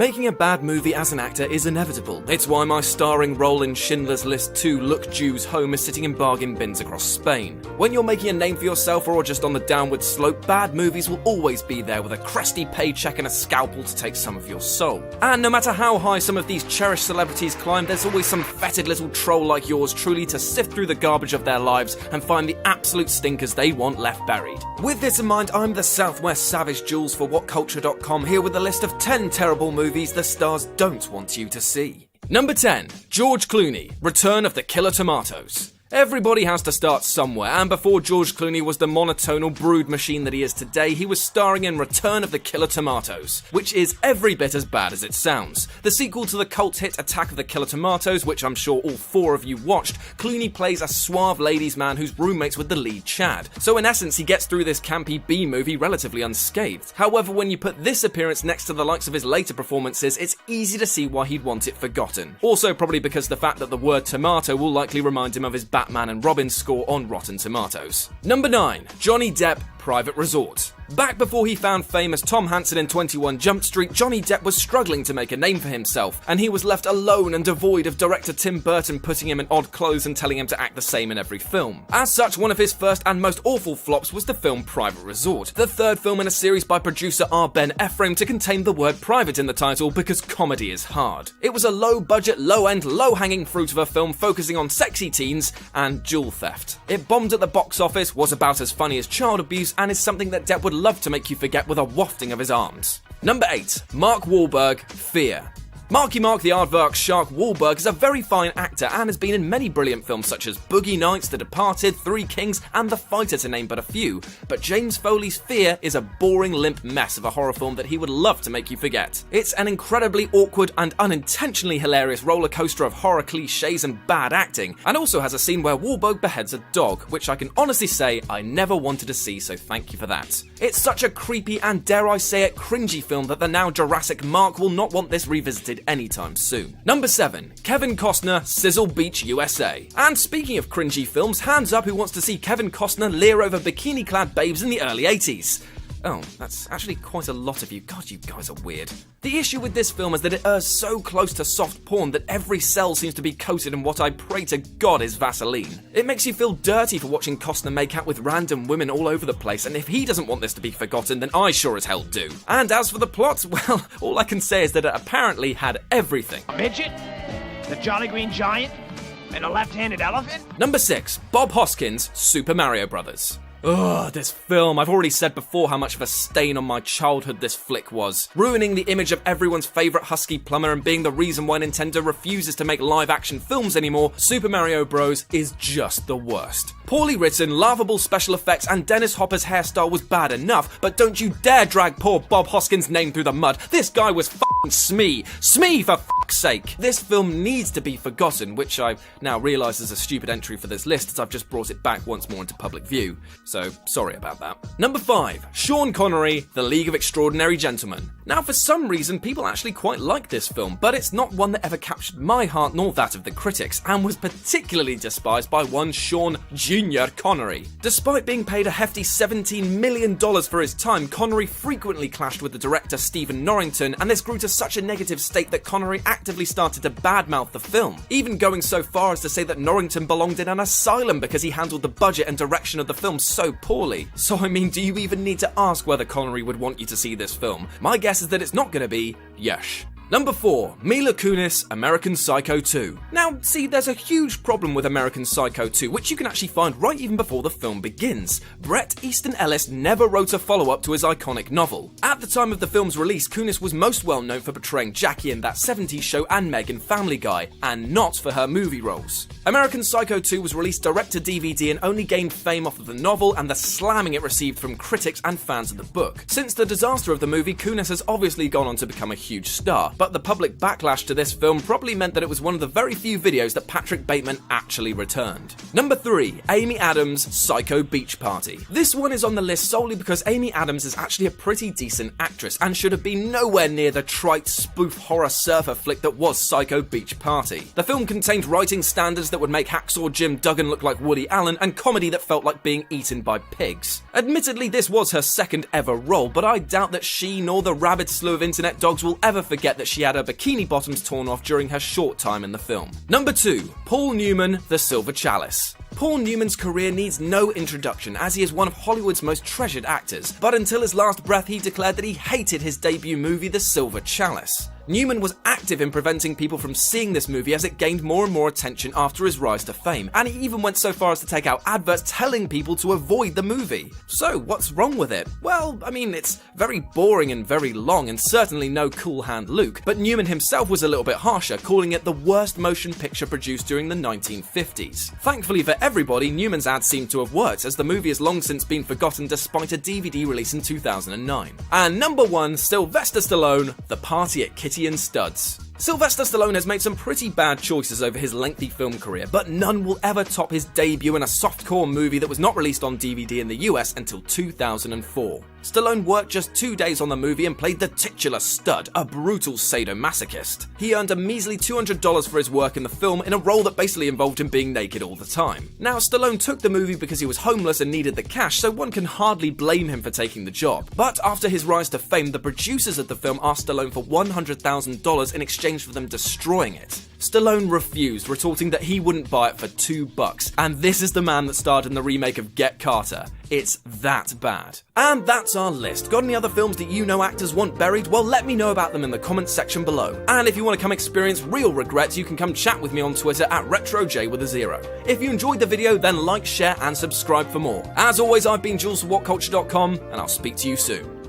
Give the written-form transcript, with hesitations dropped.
Making a bad movie as an actor is inevitable. It's why my starring role in Schindler's List 2 Look Jews Home is sitting in bargain bins across Spain. When you're making a name for yourself or just on the downward slope, bad movies will always be there with a crusty paycheck and a scalpel to take some of your soul. And no matter how high some of these cherished celebrities climb, there's always some fetid little troll like yours truly to sift through the garbage of their lives and find the absolute stinkers they want left buried. With this in mind, I'm the Southwest Savage Jules for WhatCulture.com, here with a list of 10 terrible movies the stars don't want you to see. Number 10. George Clooney, Return of the Killer Tomatoes. Everybody has to start somewhere, and before George Clooney was the monotonal brood machine that he is today, he was starring in Return of the Killer Tomatoes, which is every bit as bad as it sounds. The sequel to the cult hit Attack of the Killer Tomatoes, which I'm sure all 4 of you watched, Clooney plays a suave ladies' man who's roommates with the lead Chad. So in essence, he gets through this campy B-movie relatively unscathed. However, when you put this appearance next to the likes of his later performances, it's easy to see why he'd want it forgotten. Also probably because the fact that the word tomato will likely remind him of his Batman and Robin score on Rotten Tomatoes. Number 9. Johnny Depp, Private Resort. Back before he found fame as Tom Hansen in 21 Jump Street, Johnny Depp was struggling to make a name for himself, and he was left alone and devoid of director Tim Burton putting him in odd clothes and telling him to act the same in every film. As such, one of his first and most awful flops was the film Private Resort, the third film in a series by producer R. Ben Ephraim to contain the word private in the title because comedy is hard. It was a low-budget, low-end, low-hanging fruit of a film focusing on sexy teens and jewel theft. It bombed at the box office, was about as funny as child abuse, and is something that Depp would love to make you forget with a wafting of his arms. Number 8. Mark Wahlberg, Fear. Marky Mark the Aardvark Shark Wahlberg is a very fine actor and has been in many brilliant films such as Boogie Nights, The Departed, Three Kings, and The Fighter to name but a few. But James Foley's Fear is a boring, limp mess of a horror film that he would love to make you forget. It's an incredibly awkward and unintentionally hilarious roller coaster of horror cliches and bad acting, and also has a scene where Wahlberg beheads a dog, which I can honestly say I never wanted to see, so thank you for that. It's such a creepy and, dare I say it, cringy film that the now Jurassic Mark will not want this revisited anytime soon. Number 7. Kevin Costner, Sizzle Beach, USA. And speaking of cringy films, hands up who wants to see Kevin Costner leer over bikini-clad babes in the early 80s. Oh, that's actually quite a lot of you. God, you guys are weird. The issue with this film is that it errs so close to soft porn that every cell seems to be coated in what I pray to God is Vaseline. It makes you feel dirty for watching Costner make out with random women all over the place, and if he doesn't want this to be forgotten, then I sure as hell do. And as for the plot, well, all I can say is that it apparently had everything. A midget, the Jolly Green Giant, and a left-handed elephant? Number 6. Bob Hoskins, Super Mario Bros. Ugh, this film. I've already said before how much of a stain on my childhood this flick was. Ruining the image of everyone's favourite husky plumber and being the reason why Nintendo refuses to make live-action films anymore, Super Mario Bros. Is just the worst. Poorly written, laughable special effects, and Dennis Hopper's hairstyle was bad enough, but don't you dare drag poor Bob Hoskins' name through the mud. This guy was f***ing Smee. Smee, for f***'s sake. This film needs to be forgotten, which I now realise is a stupid entry for this list as I've just brought it back once more into public view. So, sorry about that. Number 5. Sean Connery, The League of Extraordinary Gentlemen. Now, for some reason, people actually quite like this film, but it's not one that ever captured my heart nor that of the critics, and was particularly despised by one Sean Jr. Connery. Despite being paid a hefty $17 million for his time, Connery frequently clashed with the director Stephen Norrington, and this grew to such a negative state that Connery actively started to badmouth the film, even going so far as to say that Norrington belonged in an asylum because he handled the budget and direction of the film so poorly. So I mean, do you even need to ask whether Connery would want you to see this film? My guess is that it's not going to be Yesh. Number 4. Mila Kunis, American Psycho 2. Now, see, there's a huge problem with American Psycho 2, which you can actually find right even before the film begins. Bret Easton Ellis never wrote a follow-up to his iconic novel. At the time of the film's release, Kunis was most well known for portraying Jackie in That 70s Show and Meg in Family Guy, and not for her movie roles. American Psycho 2 was released direct to DVD and only gained fame off of the novel and the slamming it received from critics and fans of the book. Since the disaster of the movie, Kunis has obviously gone on to become a huge star, but the public backlash to this film probably meant that it was one of the very few videos that Patrick Bateman actually returned. Number 3. Amy Adams, Psycho Beach Party. This one is on the list solely because Amy Adams is actually a pretty decent actress and should have been nowhere near the trite spoof horror surfer flick that was Psycho Beach Party. The film contained writing standards that would make Hacksaw Jim Duggan look like Woody Allen and comedy that felt like being eaten by pigs. Admittedly, this was her second ever role, but I doubt that she nor the rabid slew of internet dogs will ever forget that she had her bikini bottoms torn off during her short time in the film. Number 2. Paul Newman, The Silver Chalice. Paul Newman's career needs no introduction, as he is one of Hollywood's most treasured actors, but until his last breath he declared that he hated his debut movie The Silver Chalice. Newman was active in preventing people from seeing this movie as it gained more and more attention after his rise to fame, and he even went so far as to take out adverts telling people to avoid the movie. So, what's wrong with it? Well, I mean, it's very boring and very long, and certainly no Cool Hand Luke, but Newman himself was a little bit harsher, calling it the worst motion picture produced during the 1950s. Thankfully for everybody, Newman's ads seem to have worked, as the movie has long since been forgotten despite a DVD release in 2009. And number 1, Sylvester Stallone, The Party at Kitty and Studs. Sylvester Stallone has made some pretty bad choices over his lengthy film career, but none will ever top his debut in a softcore movie that was not released on DVD in the US until 2004. Stallone worked just 2 days on the movie and played the titular stud, a brutal sadomasochist. He earned a measly $200 for his work in the film in a role that basically involved him being naked all the time. Now, Stallone took the movie because he was homeless and needed the cash, so one can hardly blame him for taking the job. But after his rise to fame, the producers of the film asked Stallone for $100,000 in exchange for them destroying it. Stallone refused, retorting that he wouldn't buy it for $2, and this is the man that starred in the remake of Get Carter. It's that bad. And that's our list. Got any other films that you know actors want buried? Well, let me know about them in the comments section below. And if you want to come experience real regrets, you can come chat with me on Twitter at RetroJ0. If you enjoyed the video, then like, share, and subscribe for more. As always, I've been Jules from WhatCulture.com, and I'll speak to you soon.